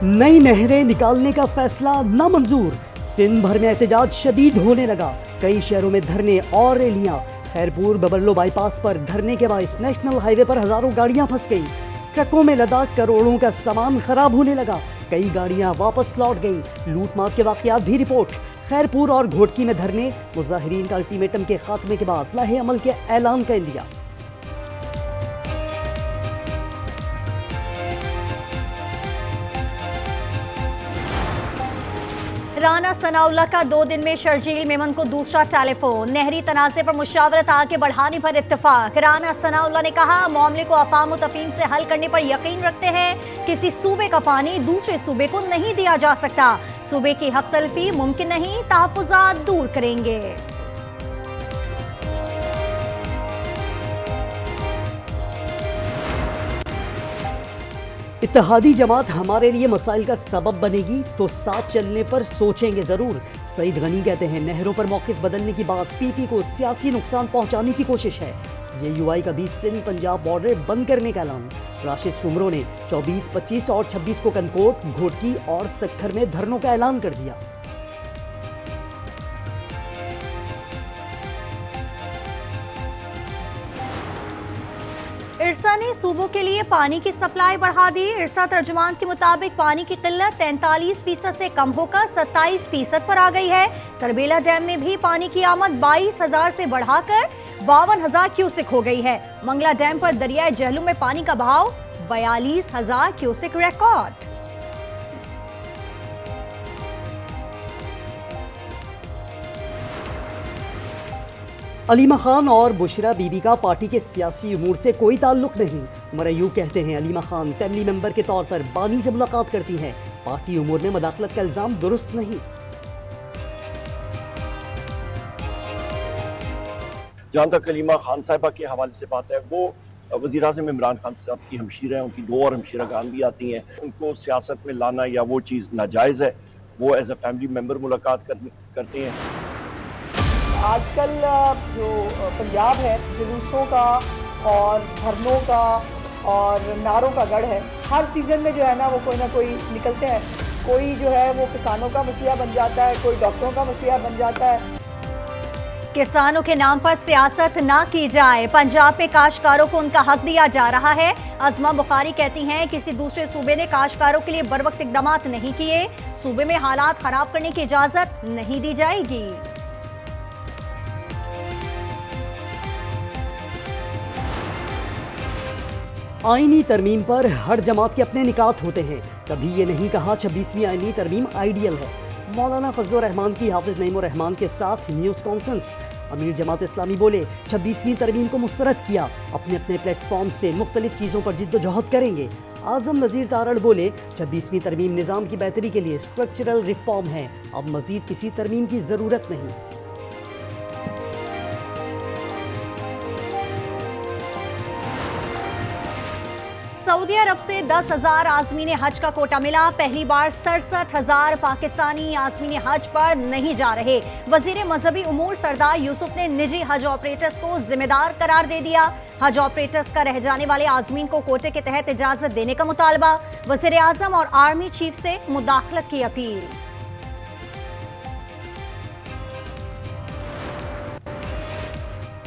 नई नहरें निकालने का फैसला नामंजूर। सिंध भर में एहतजाज शदीद होने लगा। कई शहरों में धरने और रैलियां। खैरपुर बबल्लो बाईपास पर धरने के बायस नेशनल हाईवे पर हजारों गाड़ियां फंस गईं। ट्रकों में लदा करोड़ों का सामान खराब होने लगा। कई गाड़ियां वापस लौट गईं। लूटमार के वाकयात भी रिपोर्ट। खैरपुर और घोटकी में धरने। मुजाहिरीन का अल्टीमेटम के खात्मे के बाद लाहे अमल के ऐलान का इंदिया। राना सनाउल्लाह का 2 दिन में शर्जील मेमन को दूसरा टेलीफोन। नहरी तनाज़े पर मुशावरत आगे बढ़ाने पर इत्तेफाक। राना सनाउल्लाह ने कहा, मामले को अफाम तफहीम से हल करने पर यकीन रखते हैं। किसी सूबे का पानी दूसरे सूबे को नहीं दिया जा सकता। सूबे की हक तलफी मुमकिन नहीं, तहफ़्फ़ुज़ात दूर करेंगे। इत्तेहादी जमात हमारे लिए मसाइल का सबब बनेगी तो साथ चलने पर सोचेंगे जरूर। सईद गनी कहते हैं, नहरों पर मौक़िफ़ बदलने की बात पीपी को सियासी नुकसान पहुंचाने की कोशिश है। JUI का भी सिंध पंजाब बॉर्डर बंद करने का ऐलान। राशिद सुमरो ने 24, 25 और 26 को कनकोट, घोटकी और सक्खर में धरनों का ऐलान कर दिया। इरसा ने सूबों के लिए पानी की सप्लाई बढ़ा दी। इरसा तर्जुमान के मुताबिक पानी की किल्लत 43% से कम होकर 27% पर आ गई है। तरबेला डैम में भी पानी की आमद 22,000 से बढ़ाकर 52,000 क्यूसेक हो गई है। मंगला डैम पर दरियाए जहलुम में पानी का बहाव 42,000 क्यूसेक रिकॉर्ड। अलीमा खान और बुशरा बीबी का पार्टी के सियासी उमूर से कोई ताल्लुक नहीं। मरयू कहते हैं, अलीमा खान फैमिली मेंबर के तौर पर बानी से मुलाकात करती हैं। पार्टी उमूर में मदाखलत का इल्जाम दुरुस्त नहीं। जहाँ तक अलीमा खान साहिबा के हवाले से बात है, वो वज़ीर आज़म इमरान खान साहब की हमशीरा हैं। उनकी 2 और हमशीरागान भी आती हैं। उनको सियासत में लाना या वो चीज़ नाजायज़ है। वो एज ए फैमिली मेंबर मुलाकात करते हैं। आजकल जो पंजाब है, जुलूसों का और धरनों का और नारों का गढ़ है। हर सीज़न में जो है ना, वो कोई ना कोई निकलते हैं। कोई जो है वो किसानों का मसीहा बन जाता है, कोई डॉक्टरों का मसीहा बन जाता है। किसानों के नाम पर सियासत ना की जाए। पंजाब में काश्तकारों को उनका हक दिया जा रहा है। अज़मा बुखारी कहती हैं, किसी दूसरे सूबे ने काश्तकारों के लिए बरवक्त इक़दामात नहीं किए। सूबे में हालात खराब करने की इजाज़त नहीं दी जाएगी। आईनी तरमीम पर हर जमात के अपने निकात होते हैं। कभी ये नहीं कहा 26वीं आईनी तरमीम आइडियल है। मौलाना फजलुर रहमान की हाफिज नईमुर रहमान के साथ न्यूज़ कॉन्फ्रेंस। अमीर जमात इस्लामी बोले, 26वीं तरमीम को मुस्तरद किया। अपने अपने प्लेटफॉर्म से मुख्तलिफ चीज़ों पर जिद्दोजहद करेंगे। आज़म नज़ीर तारड़ बोले, 26वीं तरमीम निज़ाम की बेहतरी के लिए स्ट्रक्चरल रिफॉर्म है। अब मज़ीद किसी तरमीम की ज़रूरत नहीं। सऊदी अरब से 10,000 आज़मीन हज का कोटा मिला। पहली बार 67,000 पाकिस्तानी आज़मीन हज पर नहीं जा रहे। वज़ीर मजहबी उमूर सरदार यूसुफ ने निजी हज ऑपरेटर्स को जिम्मेदार करार दे दिया। हज ऑपरेटर्स का रह जाने वाले आज़मीन को कोटे के तहत इजाज़त देने का मुतालबा। वज़ीर आज़म और आर्मी चीफ से मुदाखलत की अपील।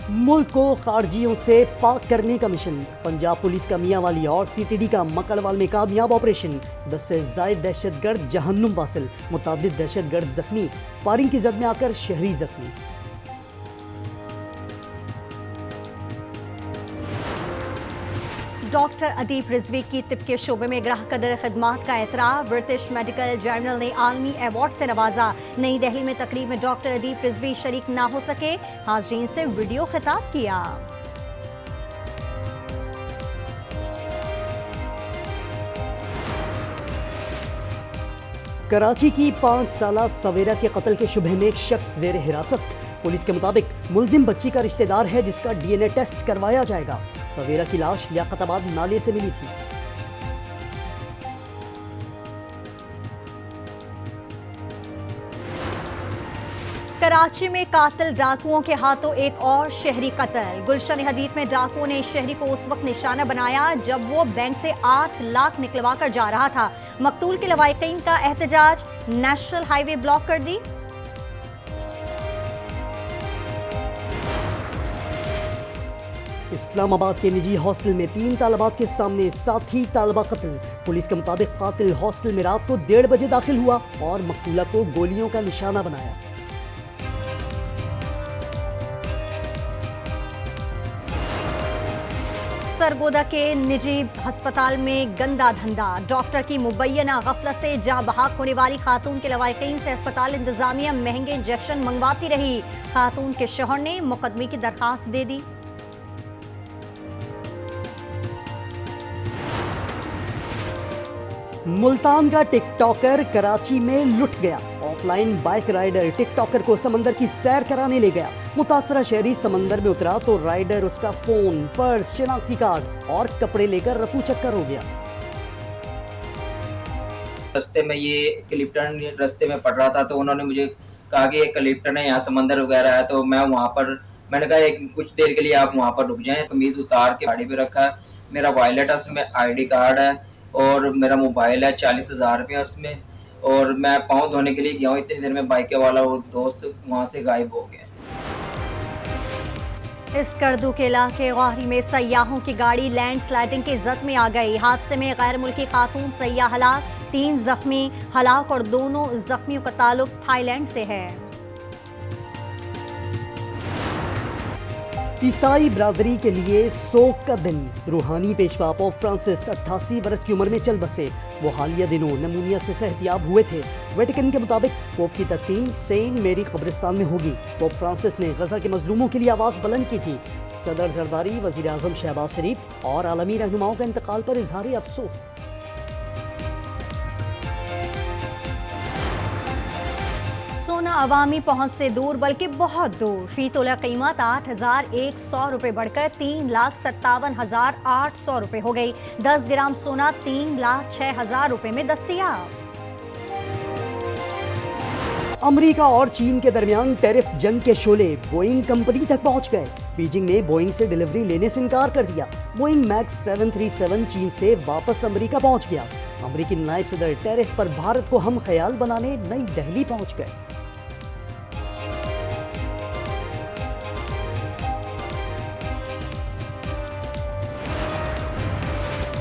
मुल्क को खारजियों से पाक करने का मिशन। पंजाब पुलिस का मियांवाली और CTD का मकड़वाल में कामयाब ऑपरेशन। 10 से ज़ायद दहशतगर्द जहन्नुम वासिल। मुताबिद दहशतगर्द जख्मी। फायरिंग की जद में आकर शहरी जख्मी। डॉक्टर अदीब रिजवी की तिब के शोबे में ग्राहक कदर खदमात का एतराफ़। ब्रिटिश मेडिकल जर्नल ने आलमी अवार्ड से नवाजा। नई दिल्ली में तकरीब में डॉक्टर अदीब रिजवी शरीक ना हो सके। हाज़रीन से वीडियो खिताब किया। कराची की 5 साला सवेरा के कत्ल के शुबे में एक शख्स जेर हिरासत। पुलिस के मुताबिक मुलजिम बच्ची का रिश्तेदार है, जिसका DNA टेस्ट करवाया जाएगा। सवेरा की लाश लियाकताबाद नाले से मिली थी। कराची में कातिल डाकुओं के हाथों एक और शहरी कत्ल। गुलशन हदीद में डाकुओं ने शहरी को उस वक्त निशाना बनाया जब वो बैंक से 8 लाख निकलवा कर जा रहा था। मकतूल के लवाहिकीन का एहतजाज, नेशनल हाईवे ब्लॉक कर दी। इस्लामाबाद के निजी हॉस्टल में 3 तालिबात के सामने साथी तालिबा कत्ल। पुलिस के मुताबिक कातिल हॉस्टल में रात को 1:30 बजे दाखिल हुआ और मकतूला को गोलियों का निशाना बनाया। सरगोदा के निजी अस्पताल में गंदा धंधा। डॉक्टर की मुबैना गफलत से जाँ बहक होने वाली खातून के लवाहिकीन से अस्पताल इंतजामिया महंगे इंजेक्शन मंगवाती रही। खातून के शौहर ने मुकदमे की दरखास्त दे दी। मुल्तान का टिकटॉकर कराची में लुट गया। ऑफलाइन बाइक राइडर टिकटॉकर को समंदर की सैर कराने ले गया। मुतासरा शहरी समंदर में उतरा तो राइडर उसका फोन, पर्स, शिनाख्ती कार्ड और कपड़े लेकर रफू चक्कर हो गया। रास्ते में ये क्लिप्टन रास्ते में पड़ रहा था तो उन्होंने मुझे कहा कि ये क्लिप्टन है, यहाँ समंदर वगैरह है। तो मैं वहाँ पर, मैंने कहा कुछ देर के लिए आप वहाँ पर रुक जाएं। कमीज उतार के गाड़ी पे रखा। मेरा वॉलेट है, उसमें ID कार्ड है और मेरा मोबाइल है। 40,000 रुपये उसमें। और मैं पाँव धोने के लिए गया हूँ, इतनी देर में बाइक वाला वो दोस्त वहाँ से गायब हो गया। इस करदू के इलाके गौहरी में सयाहों की गाड़ी लैंडस्लाइडिंग की जद में आ गई। हादसे में गैर मुल्की खातून सयाह हलाक, 3 जख्मी। हलाक और दोनों जख्मियों का ताल्लुक थाईलैंड से है। ईसाई बरादरी के लिए सोग का दिन। रूहानी पेशवा पोप फ्रांसिस 88 बरस की उम्र में चल बसे। वो हालिया दिनों नमूनिया से सेहतियाब हुए थे। वेटिकन के मुताबिक पोप की तदफीन सेंट मेरी कब्रिस्तान में होगी। पोप फ्रांसिस ने गजा के मजलूमों के लिए आवाज़ बुलंद की थी। सदर जरदारी, वज़ीर आज़म शहबाज शरीफ और आलमी रहनुमाओं का इंतकाल पर इजहार अफसोस। सोना अवामी पहुंच से दूर बल्कि बहुत दूर। फी तोला कीमत 8,100 रुपये बढ़कर 3,57,800 रुपये हो गई। 10 ग्राम सोना 3,06,000 रुपये में दस्तयाब। अमेरिका और चीन के दरमियान टैरिफ जंग के शोले बोइंग कंपनी तक पहुंच गए। बीजिंग ने बोइंग से डिलीवरी लेने से इनकार कर दिया। बोइंग मैक्स 737 चीन से वापस अमेरिका पहुंच गया। अमेरिकी नायब सदर टैरिफ पर भारत को हम ख्याल बनाने नई दिल्ली पहुंच गए।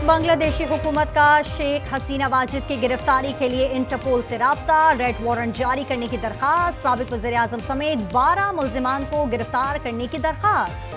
बांग्लादेशी हुकूमत का शेख हसीना वाजिद की गिरफ्तारी के लिए इंटरपोल से राब्ता। रेड वारंट जारी करने की दरखास्त। साबिक वज़ीर आज़म समेत 12 मुल्ज़िमान को गिरफ्तार करने की दरखास्त।